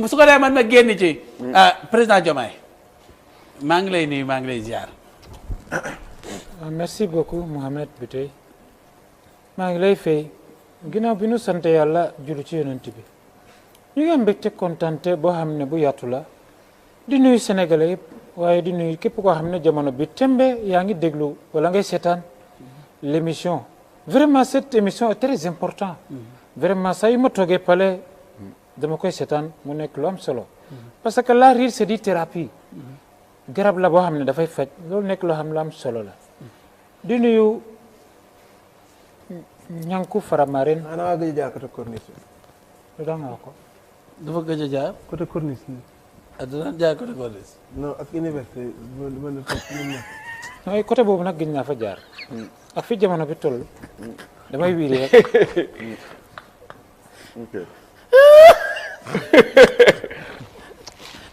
su ko dee man ma génn ci. président Diomaye maa ngi lay nuyu maa ngi lay ziar. merci beaucoup Mouhamed Biteye maa ngi lay fay ginnaaw bi nu sant yàlla julli ci yonent bi ñu ngi am mbégte kontante boo xam ne bu yaatu la di nuyu sénégalais yëpp waaye di nuyu képp koo xam ne jamono bi tembe yaa ngi déglu wala ngay seetaan l'émission vraiment cette émission est très important vraiment saa yu ma toogee pale dama koy seetaan mu nekk lu am solo parce que la rire c'est di thérapie garab la boo xam ne dafay faj loolu nekk loo xam ne lu am solo la di nuyu ñànku Faramaren. xanaa gëj a jaar côté corniche bi. lu tax nga wax ko. dafa gëj a jaar. côté corniche bi. dina jaar côté corniche. non ak université mën na toog mooy côté boobu nag gëj naa fa jaar. ak fi jamono bi toll. damay wiiri rek.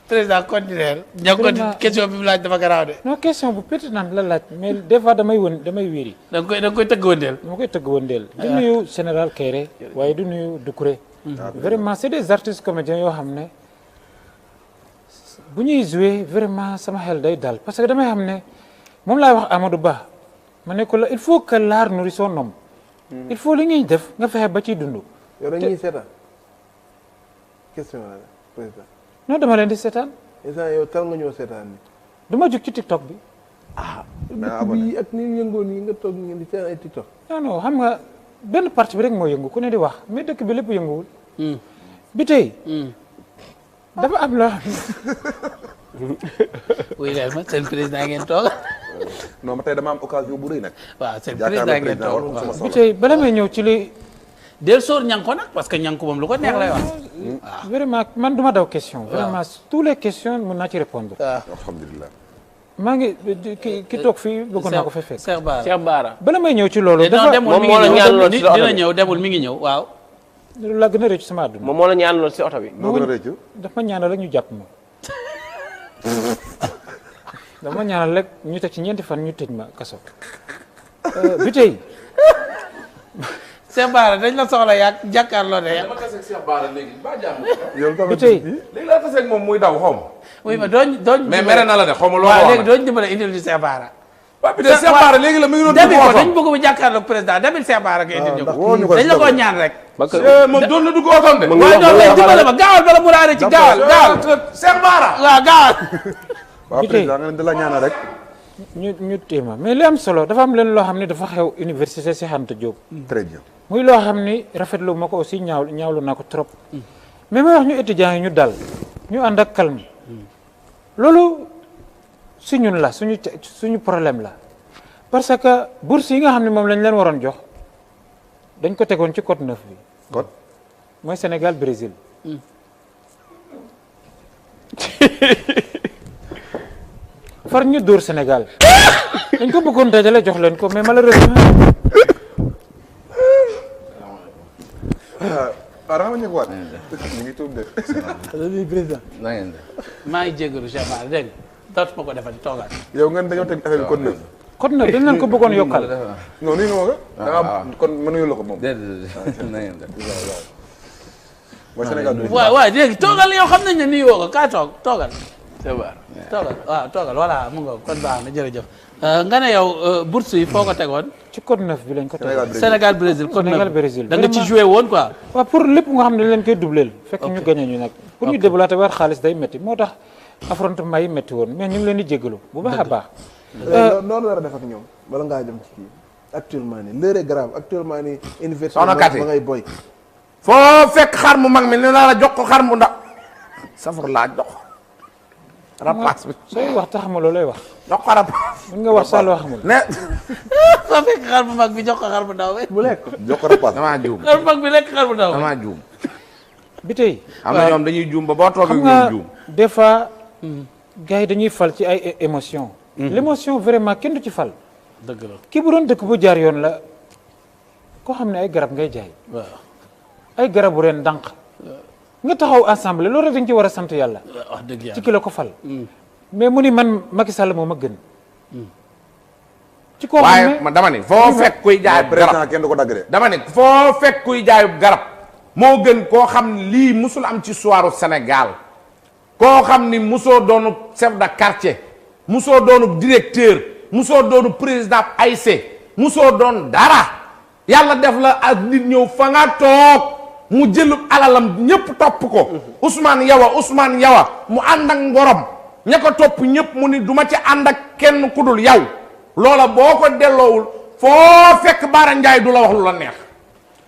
président continuer. vraiment question bi mu laaj dafa garaaw de. non question bu pertinente la laaj mais des fois damay wiiri. da nga koy tëgg wëndeel. dama koy tëgg wëndeel. di nuyu général Kairé waaye du nuyu Doucouré. vraiment c'est des artistes comédiens yoo xam ne bu ñuy jouer vraiment sama xel day dal parce que damay xam ne moom laay wax Amadou Ba ma ne ko la il faut que l'art nourrisse son homme. il faut li ngay def nga fexe ba ciy dund. yow dañuy seetaan question la président. non dama leen di seetaan. instant yow tal nga ñëw seetaan ni du ma jóg ci TikTok bi. bi ak ni yëngoo nii nga toog ngeen di seetaan ay TikTok. non xam nga benn parti bi rek moo yëngu ku ne di wax mais dëkk bi lépp yënguwul. bi tey. dafa am loo xam ne. oui leen ma seen président ngeen toog. non ma tey dama am occasion bu rëy nag. waaw seen président ngeen toog bi tey bala may ñëw ci li. del soor ñanko nag parce que ñanko moom lu ko neex lay wax. vraiment man du ma daw question. vraiment tous les questions mën naa ci répondre. alhamdulilah. maa ngi ki toog fii bëggoon naa ko fa fekk. Cheikh Bara bala may ñëw ci loolu. dafa demul mi ngi ñëw dina ñëw demul mi ngi ñëw waaw. loolu laa gën a rëcc sama àdduna. moom moo la ñaanaloon si oto bi. noo gën a rëccu. dafa ma ñaanal rek ñu jàpp ma. dafa ma ñaanal rek ñu teg ci ñeenti fan ñu tëj ma kaso. bi tey. Cheikh Bara dañ la soxla yaa jàkkaarloo de. dama tase ak Cheikh Bara léegi ba jàmm. yow bi tey. léegi laa tase ak moom muy daw xaw ma. oui mais dooñ. mais mere na la de xaw ma loo waaw wax léegi dooñ dimbale indil ñu Cheikh Bara. waaw bi de Cheikh Bara léegi la mu ngi doon dabi dugg ko oto. dañ bëgg bu jàkkaarloog président dabil Cheikh Bara nga indil ñu ndax ko. dañ la koo ñaan rek. moom doon na dugg otoom de. waaye doon lay dimbale ma gaawal bala mu raare ci gaawal gaawal. Cheikh Bara. waaw gaawal. waaw président nga ne da la ñaanal rek. ñu téema mais li am solo dafa am leen loo xam ne dafa xew université Cheikh Anta Diop. très bien. muy loo xam ni rafetlu ma ko aussi ñaawlu naa ko trop. mais may wax ñu étudiants yi ñu dal ñu ànd ak calme. loolu su ñun la suñu problème la parce que bourse yi nga xam ne moom lañ leen waroon jox dañ ko tegoon ci code 9 bi. code. mooy Sénégal Brésil. far ñu dóor Sénégal dañ ko bëggoon dajale jox leen ko mais malheureusement. waaw dama ñëwaat. ñu ngi tuub de. président. na ngeen def. maa ngi jégalu Cheikh Bara dégg nga dootuma ko defal toogaat. yow ngeen dañoo teg affaire bi code 9. code 9 dañ leen ko bëggoon yokkal. non nii nga ma ko. da nga kon mënuñu la ko moom. déedéet na ngeen def. mooy Sénégal du. waaw waaw léegi toogal yow xam nañ ne nii woo ko kaa toogal. Cheikh Bara toogal waaw toogal voilà mu nga kon baax na jërëjëf. nga ne yow bourse yi foo ko tegoon. ci code 9 bi lañ ko tegoon. Sénégal Brésil code 9 Sénégal Brésil da nga ci joué woon quoi. waaw pour lépp nga xam ne leen koy doubleel fekk ñu gagné ñu nag pour ñu déblaté war xaalis day métti moo tax affrontement yi métti woon mais ñu ngi leen di jégalu bu baax a baax. noonu war a def ak ñoom bala ngaa dem ci kii actuellement nii l'heure est grave actuellement nii. université Soxna Kati ba ngay boy. foo fekk xar mu mag mi ne la jox ko xar mu ndaw. safar laa jox. rapace bi sooy wax tax ma loolu lay wax. jox ko rapace. mën nga wax saa loo xamul. ne. soo fekk xar bu mag bi jox ko xar bu ndaw bi. bu lekk jox ko rapace. damaa juum. xar bu mag bi lekk xar bu ndaw bi. damaa juum. bi tey. am na ñoom dañuy juum ba boo toogee xam ñoom nga juum. des fois gars yi dañuy fal ci ay émotion l'émotion vraiment kenn du ci fal. dëgg la kii bu doon dëkk bu jaar yoon la koo xam ne ay garab ngay jaay. waaw. ay garabu ren dànq. nga taxaw assemblée loolu rek dañ ci war a sant yàlla. wax dëgg ci yàlla ki la ko fal. mais mu ni man Macky Sall moo ma gën. ci koo xam ne waaye dama ni foo fekk kuy jaay garab président kenn du ko dagg de. dama ni foo fekk kuy jaayub garab moo gën koo xam ne lii musul am ci soiru Sénégal koo xam ni musoo doonu chef de quartier musoo doonu directeur musoo doonu président AIC musoo doon dara yàlla def la ak nit ñëw fa nga toog mu jël alalam ñëpp topp ko Ousmane Yawa mu ànd ak ngorom ña ko topp ñëpp mu ni duma ci ànd ak kenn ku dul yow loola boo ko delloowul foo fekk Bara Ndiaye du la wax lu la neex.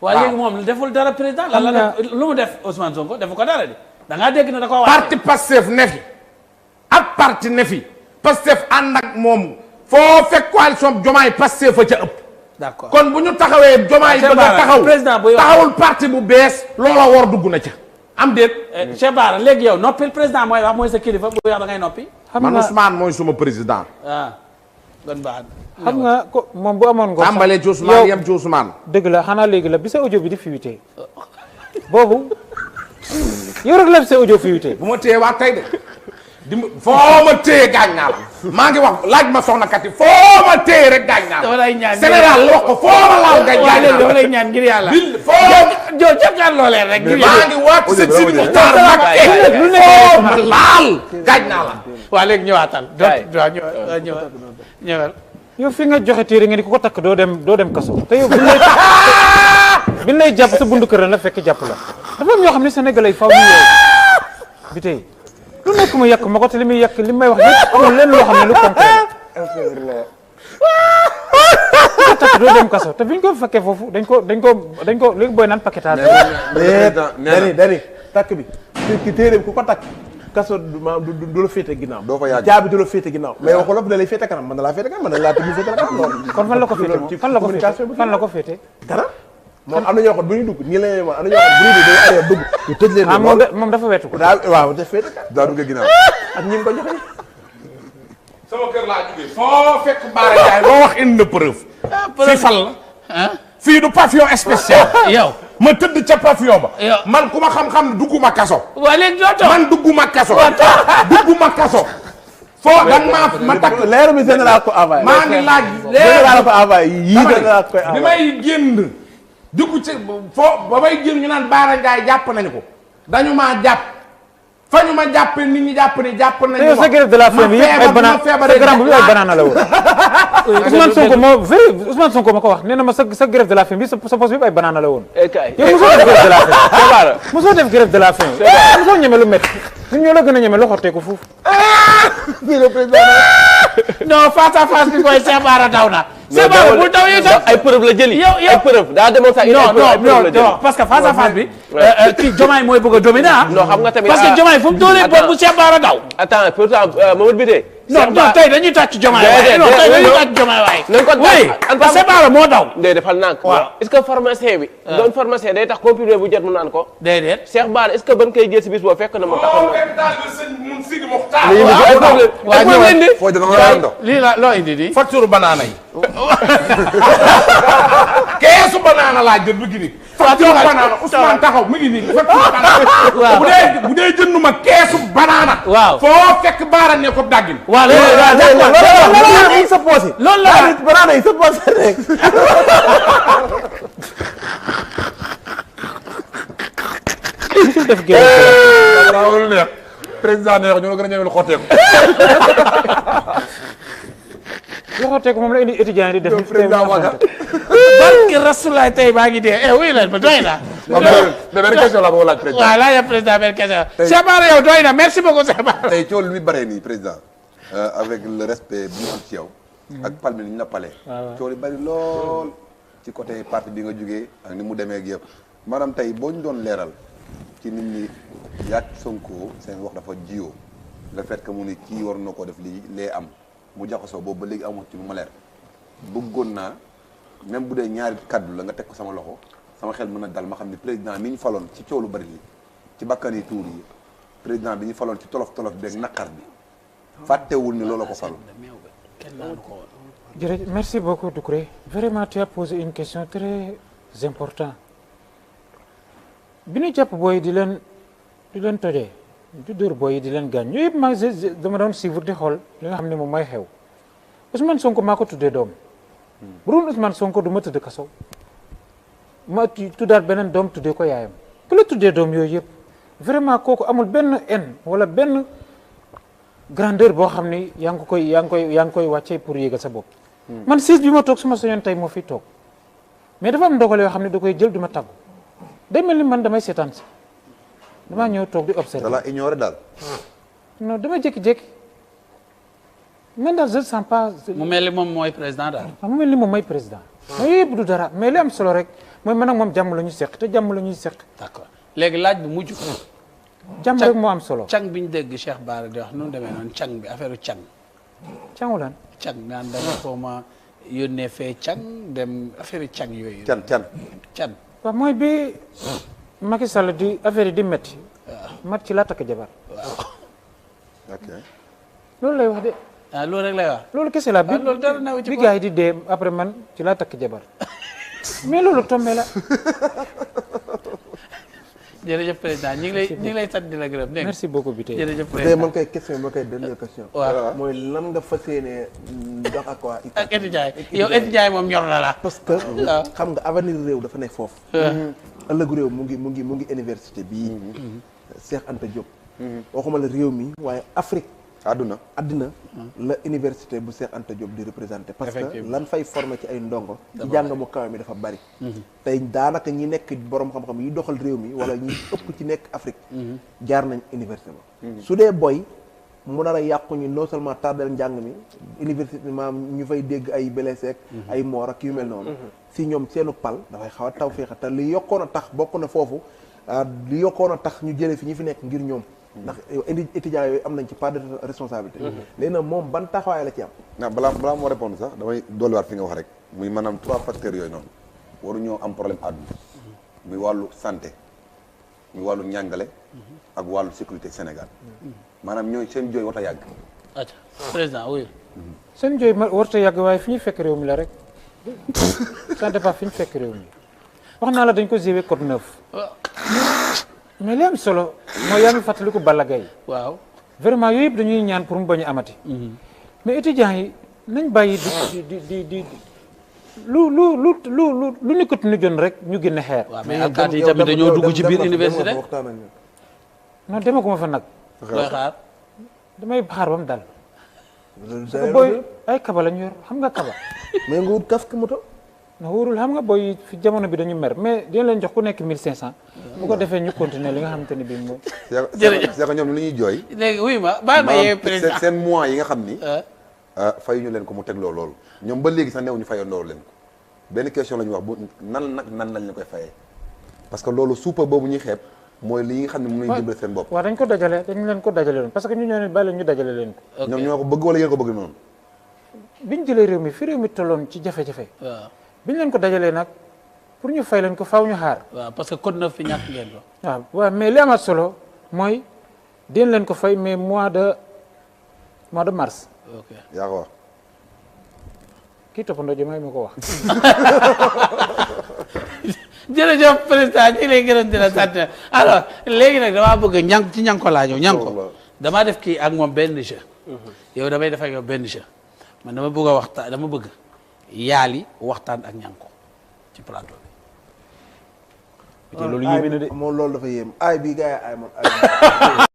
waaw léegi moom deful dara président lan la def lu mu def Ousmane Sonko defu ko dara di da ngaa dégg na da koo parti Pastef ne fi ak parti ne fi Pastef ànd ak moom foo fekk coalition Diomaye Pastef fa ca ëpp. d'accord kon bu ñu taxawee Diomaye bëgg a taxaw président bu taxawul parti bu bees loola war dugg na ca am déet. Cheikh Bara léegi yow noppil président mooy wax mooy sa kilifa bu wax da ngay noppi. man Ousmane mooy suma président. kon baax xam nga ko moom bu amoon ngor. tàmbalee ci Ousmane yem ci Ousmane. dëgg la xanaa léegi la bi sa audio bi di fuité boobu yow rek la sa audio fuité. bu ma téye waa tey de foo ma téye gaañ naa la maa ngi wax laaj ma soxna Kati foo ma téye rek gaañ naa la. dama lay ñaan Sénégal la wax ko foo ma laal gaañ naa la dama lay ñaan ngir yàlla. foo joo jàkkaarloo leen rek. maa ngi waat si Sidi Muxtaar Mbakke foo ma laal gaañ naa la. waa léegi ñëwaatal. waaw ñëwal. yow fi nga joxe téere nga ni ku ko takk doo dem kaso te yow biñ lay jàpp sa bundu kër la fekk jàpp la dafa am ñoo xam ne sénégalais yi faw ñu yeewu bi tey lu nekk mu yàq ma ko te li muy yàq li may wax yëpp amul leen loo xam ne lu concret ku ko takk doo dem kaso te biñ ko fekkee foofu dañ ko léegi booy naan paquetage. dani takk bi ki téere bi ku ko takk kaso du la féete ginnaaw. doo fa yàgg jaabi du la féete ginnaaw. mais waxu la da lay féete kanam man da laa féete kanam man da laa tëdd féete la kanam loolu. kon fan la ko féete moom fan la ko féete kanam moom am na ñoo xam bu ñuy dugg nii la ñuy wax am na ñoo xam bu ñuy dugg day arrêté dugg ñu tëj leen. moom dafa wetu ko. waaw def féete kanam daa dugg ginnaaw ak ñi mu ko joxe. sama kër laa jógee foo fekk Bara Ndiaye loo wax indi na preuve. fii fan la. fii du pavillon spécial. yow ma tëdd ca pavillon ba. man ku ma xam-xam ne dugguma kaso. waa léegi doo toog man dugguma kaso. dugguma kaso. foo da nga ma takk leeru mi général ko envoyé. maa ngi laaj général ko envoyé yii général koy bi envoyé. may génn dugg ci foo ba may génn ñu naan Bara Ndiaye jàpp nañu ko dañu maa jàpp fa ñu ma jàpp nit ñi jàpp ni jàpp nañu te yow sa grève de la faim bi yëpp ay banaan sa grand bi ay banaan la woon. Ousmane Sonko ma ko wax nee na ma sa grève de la faim bi sa poste bi yëpp ay banaan la woon. yow mosoo def grève de la faim. mosoo def grève de la faim. mosoo ñeme lu métti ñun ñoo la gën a ñeme lu xottee ko foofu. non face à face bi koy Cheikh Bara daw na. Cheikh Bara bul daw itam ay preuve la jëli. yow ay preuve daa demoon sax. non parce que face à face bi. kii Diomaye mooy bëgg a dominer ah. non xam nga tamit parce que Diomaye fu mu doonee boobu Cheikh Bara daw. attends pourtant Mamadou Biteye. non tey dañuy tàcc Diomaye waaye non tey dañuy tàcc Diomaye waaye. nañ ko oui parce que Cheikh Bara moo daw. day defal nànk. waaw est-ce que pharmacien bi. doon pharmacien day tax comprimé bu jot mu naan ko. déedéet. Cheikh Bara est-ce que ban koy jël si bis boo fekk na mu taxaw na. foo dana nga ndox lii la loo indi nii. facture banaana yi. keesu banaana laa jël bu gi nii. facture banaana Ousmane taxaw mu ngi nii facture banaana. bu dee jënduma keesu banaana. waaw foo fekk Bara ne ko daggin. waaw loolu sa poos yi. loolu la banaana yi sa poos rek. def grève. loolu neex président neex ñoo gën a ñëwee lu xotteeku. lu xottee ko moom la indi étudiants yi di def. président Waka. barke Rasulaay tey baa ngi dee wuy leen ma doy na. benn question la boo laaj président. waaw laaj président benn question. Cheikh Bara yow doy na merci beaucoup Cheikh Bara. tey coow li muy bëree nii président avec le respect bi ñu am ci yow. ak palme ni ñu la palee. coow li bëri lool ci côté parti bi nga jugee ak ni mu demee ak yëpp maanaam tey boo ñu doon leeral ci nit ñi yaag Sonko seen wax dafa jiyoo le fait que mu ni kii war na koo def lii lee am mu jaxasoo boobu ba léegi amul ci lu ma leer bëggoon naa même bu dee ñaari kaddu la nga teg ko sama loxo sama xel mën a dal ma xam ni président mi ñu faloon ci coow lu bëri li ci bakkan yi tuur yi président bi ñu faloon ci tolof tolof beeg naqar bi fàttewul ni loolu ko fal. jërëjëf merci beaucoup Doucouré vraiment tu as posé une question très importante bi ñu jàpp booy di leen tojee di dóor booy di leen gaañ yooyu yëpp maa dama doon suivre di xool li nga xam ne moom mooy xew Ousmane Sonko maa ko tuddee doom bu doon Ousmane Sonko du ma tëdd kaso ma tuddaat beneen doom tuddee ko yaayam ku la tuddee doom yooyu yëpp vraiment kooku amul benn haine wala benn grandeur boo xam ni yaa ngi koy wàccee pour yéegal sa bopp. man siis bi ma toog su ma soñoon tey moo fi toog mais dafa am ndogal yoo xam ne da koy jël du ma tàggu day mel ni man damay seetaan si damaa ñëw toog di observer. da la ignoré daal. non dama jékki-jékki man daal je ne sens pas. mu mel ni moom mooy président daal. mu mel ni moom mooy président. mais yooyu yëpp du dara mais li am solo rek mooy man ak moom jàmm la ñu seq te jàmm la ñuy seq. d'accord léegi laaj bu mujj. jàmm rek moo am solo. càng bi ñu dégg Cheikh Bara di wax nu mu demee noonu càng bi affaire càng. cangu lan. càng naan dama xaw ma yónnee fee càng dem affaire càng yooyu. can. waaw mooy bi Macky Sall di affaire yi di métti. mat ci laa takk jabar. ok. loolu lay wax de. ah loolu rek lay wax. loolu kese la bi loolu dara newu ci bi gars yi di dee après man ci laa takk jabar mais loolu tombé la. jërëjëf président ñu ngi lay sant di la gërëm dégg nga. merci beaucoup bi tey. jërëjëf tey président man koy question ma koy dernière question. waaw mooy lan nga fas yéenee dox ak waa ak étudiant yi yow étudiant yi moom ñor na la. parce que xam nga avenir réew dafa nekk foofu. ëllëgu réew mu ngi université bii. Cheikh Anta Diop. waxuma la réew mi waaye Afrique. àddina la université bu Cheikh Anta Diop di représenté. parce que lan fay formé ci ay ndongo. ci jàng mu kaw mi dafa bari. tey daanaka ñi nekk borom xam-xam yi doxal réew mi wala ñi ëpp ci nekk Afrique. jaar nañ université ba. su dee boy mu nar a yàqu ñu non seulement tardel njàng mi université maam ñu fay dégg ay blessé ay moor ak yu mel noonu. si ñoom seenu pal dafay xaw a taw féexa te li yokkoon a tax bokk na foofu li yokkoon a tax ñu jëlee fi ñi fi nekk ngir ñoom. ndax étudiants yooyu am nañ ci part de responsabilité. léegi nag moom ban taxawaay la ci am. non balaa moo répondre sax damay dolliwaat fi nga wax rek muy maanaam 3 facteurs yooyu noonu waruñoo am problème àdduna muy wàllu santé muy wàllu njàngale ak wàllu sécurité Sénégal maanaam ñooy seen jooy war a yàgg. acca président oui. seen jooy ma warut a yàgg waaye fi ñu fekk réew mi la rek ça dépend fi ñu fekk réew mi wax naa la dañ ko gérer code 9. mais li am solo mooy yaa ngi fàttaliku Balla Gaye waaw vraiment yooyu yëpp dañuy ñaan pour mu bañ a amati. mais étudiants yi nañ bàyyi di lu ñu ko nu jon rek ñu génne xeer. waaw mais alkaati yi tamit dañoo dugg ci biir université. non demaguma fa nag. looy xaar. damay xaar ba mu dal. booy ay kaba lañ yor xam nga kaba. mais nga wut casque moto. na wóorul xam nga booy fi jamono bi dañu mer mais dina leen jox ku nekk 1500. bu ko defee ñu continuer li nga xamante ne bii moom. jërëjëf c'est que ñoom li ñuy jooy. léegi wuy ma baal ma yee président seen mois yi nga xam ni. fayuñu leen ko mu tegloo loolu. ñoom ba léegi sax neew ñu fayandoo leen ko benn question la ñu wax bu nan lañ la koy fayee parce que loolu suupa boobu ñuy xeeb mooy li nga xam ne mën nañu jëmbale seen bopp. waaw dañ ko dajale dañ leen ko dajale loon parce que ñu ñoo ne bàyyi leen ñu dajale leen ko. ñoom ñoo ko bëgg wala yéen ko bëgg noonu. biñ jëlee réew mi fi réew mi tolloon ci jafe-jafe. waaw biñ leen ko dajalee nag pour ñu fay leen ko faaw ñu xaar. waaw parce que code 9 fi ñàkk ngeen ko. waaw mais li amaat solo mooy dinañ leen ko fay mais mois de mars. ok yaa ko wax. kii toppandoo Diomaye moo ko wax. jërëjëf président ñu ngi lay gërëm di la sant alors léegi nag damaa bëgg ci ñanko laa ñëw ñanko damaa def kii ak moom benn jeu. yow damay def ak yow benn jeu man dama bëgg a waxtaan dama bëgg yaali waxtaan ak ñanko ci plateau bi. loolu yéeme na de moom loolu dafa yéem aay bi gars yi aay moom